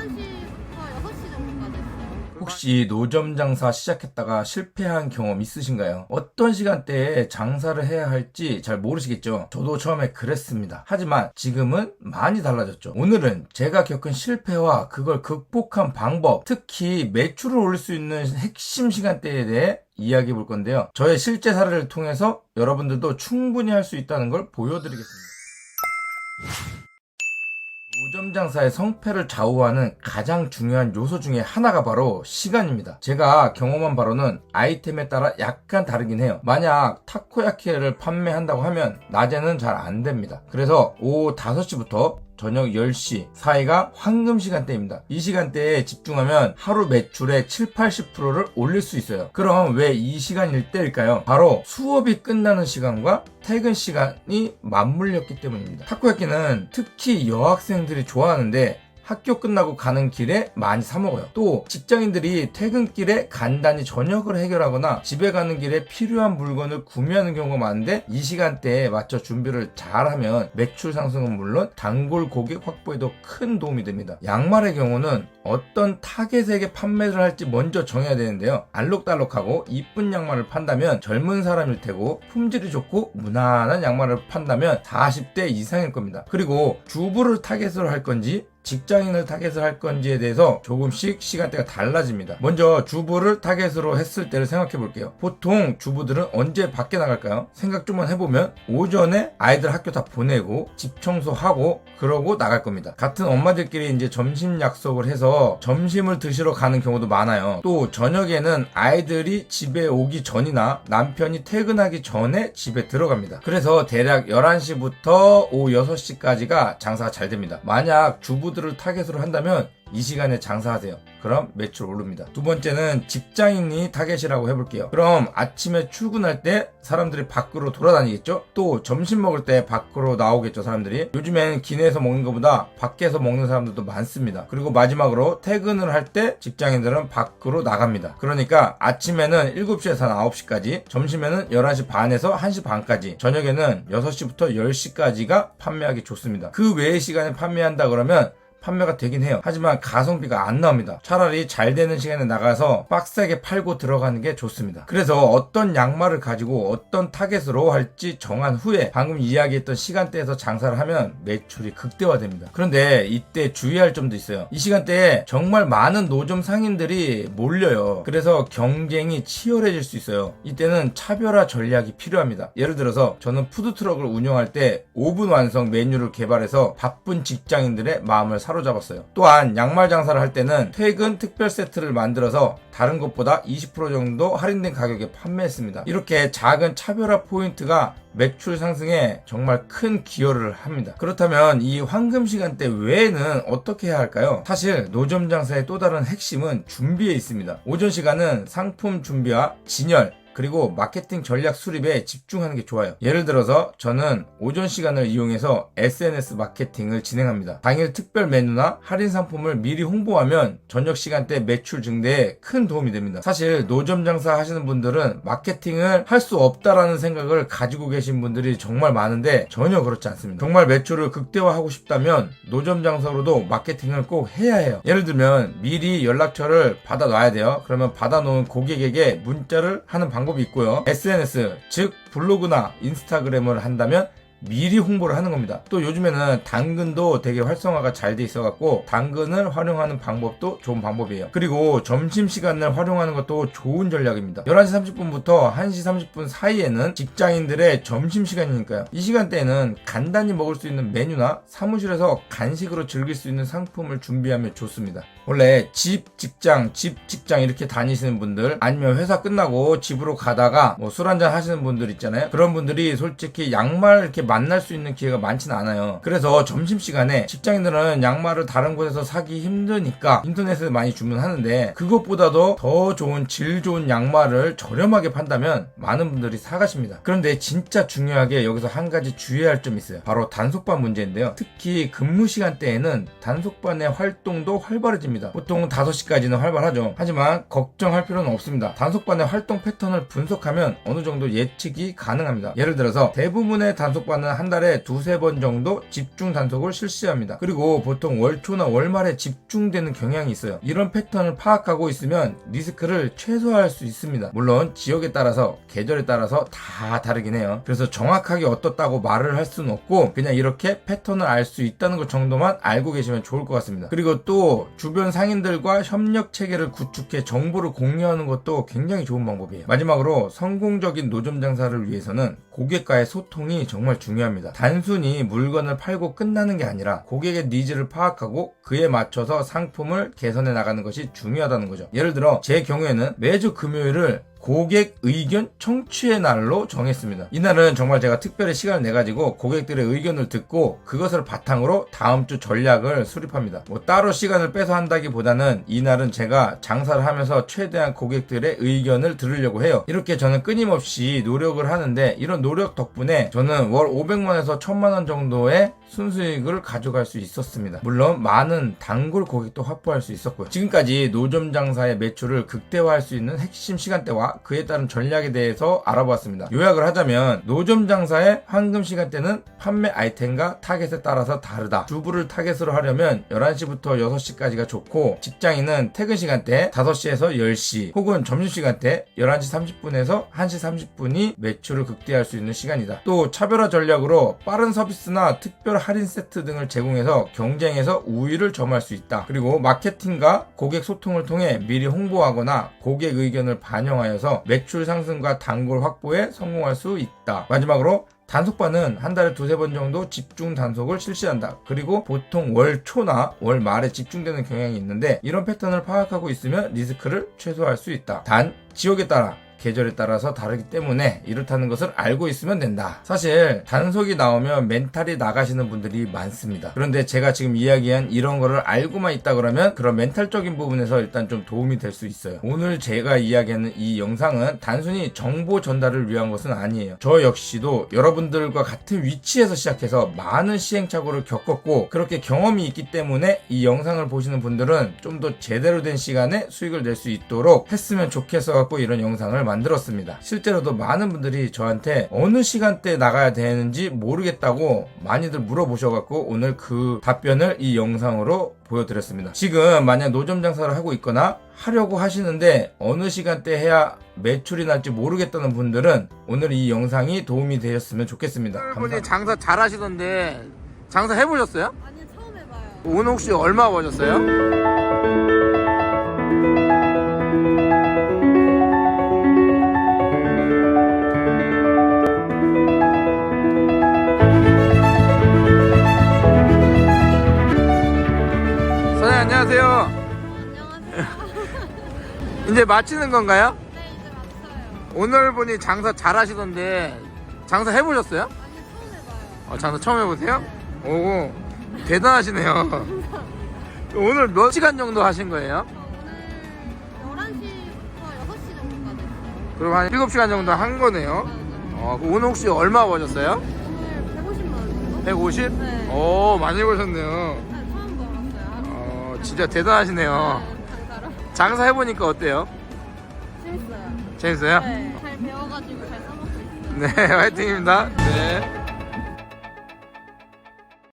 11시부터 6시 정도까지 했어요. 혹시 노점 장사 시작했다가 실패한 경험 있으신가요? 어떤 시간대에 장사를 해야 할지 잘 모르시겠죠? 저도 처음에 그랬습니다. 하지만 지금은 많이 달라졌죠. 오늘은 제가 겪은 실패와 그걸 극복한 방법, 특히 매출을 올릴 수 있는 핵심 시간대에 대해 이야기해 볼 건데요. 저의 실제 사례를 통해서 여러분들도 충분히 할 수 있다는 걸 보여드리겠습니다. 노점 장사의 성패를 좌우하는 가장 중요한 요소 중에 하나가 바로 시간입니다. 제가 경험한 바로는 아이템에 따라 약간 다르긴 해요. 만약 타코야키를 판매한다고 하면 낮에는 잘 안 됩니다. 그래서 오후 5시부터 저녁 10시 사이가 황금 시간대입니다. 이 시간대에 집중하면 하루 매출의 7, 80%를 올릴 수 있어요. 그럼 왜 이 시간일 때일까요? 바로 수업이 끝나는 시간과 퇴근 시간이 맞물렸기 때문입니다. 타코야끼는 특히 여학생들이 좋아하는데 학교 끝나고 가는 길에 많이 사 먹어요. 또 직장인들이 퇴근길에 간단히 저녁을 해결하거나 집에 가는 길에 필요한 물건을 구매하는 경우가 많은데 이 시간대에 맞춰 준비를 잘하면 매출 상승은 물론 단골 고객 확보에도 큰 도움이 됩니다. 양말의 경우는 어떤 타겟에게 판매를 할지 먼저 정해야 되는데요. 알록달록하고 이쁜 양말을 판다면 젊은 사람일 테고 품질이 좋고 무난한 양말을 판다면 40대 이상일 겁니다. 그리고 주부를 타겟으로 할 건지 직장인을 타겟을 할 건지에 대해서 조금씩 시간대가 달라집니다. 먼저 주부를 타겟으로 했을 때를 생각해 볼게요. 보통 주부들은 언제 밖에 나갈까요? 생각 좀만 해보면 오전에 아이들 학교 다 보내고 집 청소하고 그러고 나갈 겁니다. 같은 엄마들끼리 이제 점심 약속을 해서 점심을 드시러 가는 경우도 많아요. 또 저녁에는 아이들이 집에 오기 전이나 남편이 퇴근하기 전에 집에 들어갑니다. 그래서 대략 11시부터 오후 6시까지가 장사가 잘 됩니다. 만약 주부들을 타겟으로 한다면 이 시간에 장사하세요. 그럼 매출 오릅니다. 두 번째는 직장인이 타겟이라고 해볼게요. 그럼 아침에 출근할 때 사람들이 밖으로 돌아다니겠죠? 또 점심 먹을 때 밖으로 나오겠죠, 사람들이. 요즘엔 기내에서 먹는 것보다 밖에서 먹는 사람들도 많습니다. 그리고 마지막으로 퇴근을 할 때 직장인들은 밖으로 나갑니다. 그러니까 아침에는 7시에서 9시까지, 점심에는 11시 반에서 1시 반까지, 저녁에는 6시부터 10시까지가 판매하기 좋습니다. 그 외의 시간에 판매한다 그러면 판매가 되긴 해요. 하지만 가성비가 안 나옵니다. 차라리 잘 되는 시간에 나가서 빡세게 팔고 들어가는 게 좋습니다. 그래서 어떤 양말을 가지고 어떤 타겟으로 할지 정한 후에 방금 이야기했던 시간대에서 장사를 하면 매출이 극대화됩니다. 그런데 이때 주의할 점도 있어요. 이 시간대에 정말 많은 노점 상인들이 몰려요. 그래서 경쟁이 치열해질 수 있어요. 이때는 차별화 전략이 필요합니다. 예를 들어서 저는 푸드트럭을 운영할 때 5분 완성 메뉴를 개발해서 바쁜 직장인들의 마음을 사로잡았어요. 또한 양말 장사를 할 때는 퇴근 특별 세트를 만들어서 다른 것보다 20% 정도 할인된 가격에 판매했습니다. 이렇게 작은 차별화 포인트가 매출 상승에 정말 큰 기여를 합니다. 그렇다면 이 황금 시간대 외에는 어떻게 해야 할까요? 사실 노점 장사의 또 다른 핵심은 준비에 있습니다. 오전 시간은 상품 준비와 진열, 그리고 마케팅 전략 수립에 집중하는 게 좋아요. 예를 들어서 저는 오전 시간을 이용해서 SNS 마케팅을 진행합니다. 당일 특별 메뉴나 할인 상품을 미리 홍보하면 저녁 시간대 매출 증대에 큰 도움이 됩니다. 사실 노점 장사 하시는 분들은 마케팅을 할 수 없다라는 생각을 가지고 계신 분들이 정말 많은데 전혀 그렇지 않습니다. 정말 매출을 극대화하고 싶다면 노점 장사로도 마케팅을 꼭 해야 해요. 예를 들면 미리 연락처를 받아놔야 돼요. 그러면 받아놓은 고객에게 문자를 하는 방법이 있고요. SNS, 즉 블로그나 인스타그램을 한다면 미리 홍보를 하는 겁니다. 또 요즘에는 당근도 되게 활성화가 잘 돼 있어갖고 당근을 활용하는 방법도 좋은 방법이에요. 그리고 점심시간을 활용하는 것도 좋은 전략입니다. 11시 30분부터 1시 30분 사이에는 직장인들의 점심시간이니까요. 이 시간대에는 간단히 먹을 수 있는 메뉴나 사무실에서 간식으로 즐길 수 있는 상품을 준비하면 좋습니다. 원래 집 직장 이렇게 다니시는 분들, 아니면 회사 끝나고 집으로 가다가 뭐 술 한잔 하시는 분들 있잖아요. 그런 분들이 솔직히 양말 이렇게 만날 수 있는 기회가 많지는 않아요. 그래서 점심시간에 직장인들은 양말을 다른 곳에서 사기 힘드니까 인터넷에 많이 주문하는데, 그것보다도 더 좋은 질 좋은 양말을 저렴하게 판다면 많은 분들이 사가십니다. 그런데 진짜 중요하게 여기서 한 가지 주의할 점이 있어요. 바로 단속반 문제인데요. 특히 근무 시간대에는 단속반의 활동도 활발해집니다. 보통 5시까지는 활발하죠. 하지만 걱정할 필요는 없습니다. 단속반의 활동 패턴을 분석하면 어느 정도 예측이 가능합니다. 예를 들어서 대부분의 단속반 단속반은 한 달에 두세 번 정도 집중 단속을 실시합니다. 그리고 보통 월초나 월말에 집중되는 경향이 있어요. 이런 패턴을 파악하고 있으면 리스크를 최소화할 수 있습니다. 물론 지역에 따라서 계절에 따라서 다 다르긴 해요. 그래서 정확하게 어떻다고 말을 할 수는 없고 그냥 이렇게 패턴을 알 수 있다는 것 정도만 알고 계시면 좋을 것 같습니다. 그리고 또 주변 상인들과 협력 체계를 구축해 정보를 공유하는 것도 굉장히 좋은 방법이에요. 마지막으로 성공적인 노점 장사를 위해서는 고객과의 소통이 정말 중요합니다. 단순히 물건을 팔고 끝나는 게 아니라 고객의 니즈를 파악하고 그에 맞춰서 상품을 개선해 나가는 것이 중요하다는 거죠. 예를 들어 제 경우에는 매주 금요일을 고객 의견 청취의 날로 정했습니다. 이날은 정말 제가 특별히 시간을 내가지고 고객들의 의견을 듣고 그것을 바탕으로 다음 주 전략을 수립합니다. 따로 시간을 빼서 한다기보다는 이날은 제가 장사를 하면서 최대한 고객들의 의견을 들으려고 해요. 이렇게 저는 끊임없이 노력을 하는데 이런 노력 덕분에 저는 월 500만에서 1000만원 정도의 순수익을 가져갈 수 있었습니다. 물론 많은 단골 고객도 확보할 수 있었고요. 지금까지 노점 장사의 매출을 극대화할 수 있는 핵심 시간대와 그에 따른 전략에 대해서 알아보았습니다. 요약을 하자면 노점 장사의 황금 시간대는 판매 아이템과 타겟에 따라서 다르다. 주부를 타겟으로 하려면 11시부터 6시까지가 좋고 직장인은 퇴근 시간대 5시에서 10시 혹은 점심시간대 11시 30분에서 1시 30분이 매출을 극대화할 수 있는 시간이다. 또 차별화 전략으로 빠른 서비스나 특별 할인 세트 등을 제공해서 경쟁에서 우위를 점할 수 있다. 그리고 마케팅과 고객 소통을 통해 미리 홍보하거나 고객 의견을 반영하여서 매출 상승과 단골 확보에 성공할 수 있다. 마지막으로 단속반은 한 달에 두세 번 정도 집중 단속을 실시한다. 그리고 보통 월 초나 월 말에 집중되는 경향이 있는데 이런 패턴을 파악하고 있으면 리스크를 최소화할 수 있다. 단 지역에 따라 계절에 따라서 다르기 때문에 이렇다는 것을 알고 있으면 된다. 사실 단속이 나오면 멘탈이 나가시는 분들이 많습니다. 그런데 제가 지금 이야기한 이런 거를 알고만 있다 그러면 그런 멘탈적인 부분에서 일단 좀 도움이 될 수 있어요. 오늘 제가 이야기하는 이 영상은 단순히 정보 전달을 위한 것은 아니에요. 저 역시도 여러분들과 같은 위치에서 시작해서 많은 시행착오를 겪었고 그렇게 경험이 있기 때문에 이 영상을 보시는 분들은 좀 더 제대로 된 시간에 수익을 낼 수 있도록 했으면 좋겠어 갖고 이런 영상을 만들었습니다. 실제로도 많은 분들이 저한테 어느 시간대에 나가야 되는지 모르겠다고 많이들 물어보셔갖고 오늘 그 답변을 이 영상으로 보여드렸습니다. 지금 만약 노점 장사를 하고 있거나 하려고 하시는데 어느 시간대 해야 매출이 날지 모르겠다는 분들은 오늘 이 영상이 도움이 되셨으면 좋겠습니다. 분이 장사 잘 하시던데 장사 해보셨어요? 아니 처음 해봐요. 오늘 혹시 얼마 버셨어요? 안녕하세요. 안녕하세요. 이제 마치는 건가요? 네 이제 마쳐요. 오늘 분이 장사 잘 하시던데 장사 해보셨어요? 아니 처음 해봐요. 장사 처음 해보세요? 오, 대단하시네요. 오늘 몇 시간 정도 하신 거예요? 오늘 11시부터 6시 정도까지 했어요. 그럼 한 7시간 정도 한 거네요. 오늘 혹시 얼마 버셨어요? 오늘 150만 원 정도? 150? 네. 오, 많이 버셨네요. 네, 처음 벌었어요. 진짜 대단하시네요. 장사로. 장사 해보니까 어때요? 재밌어요. 재밌어요? 네, 잘 배워가지고 잘 써먹고 있어요. 네, 화이팅입니다. 네.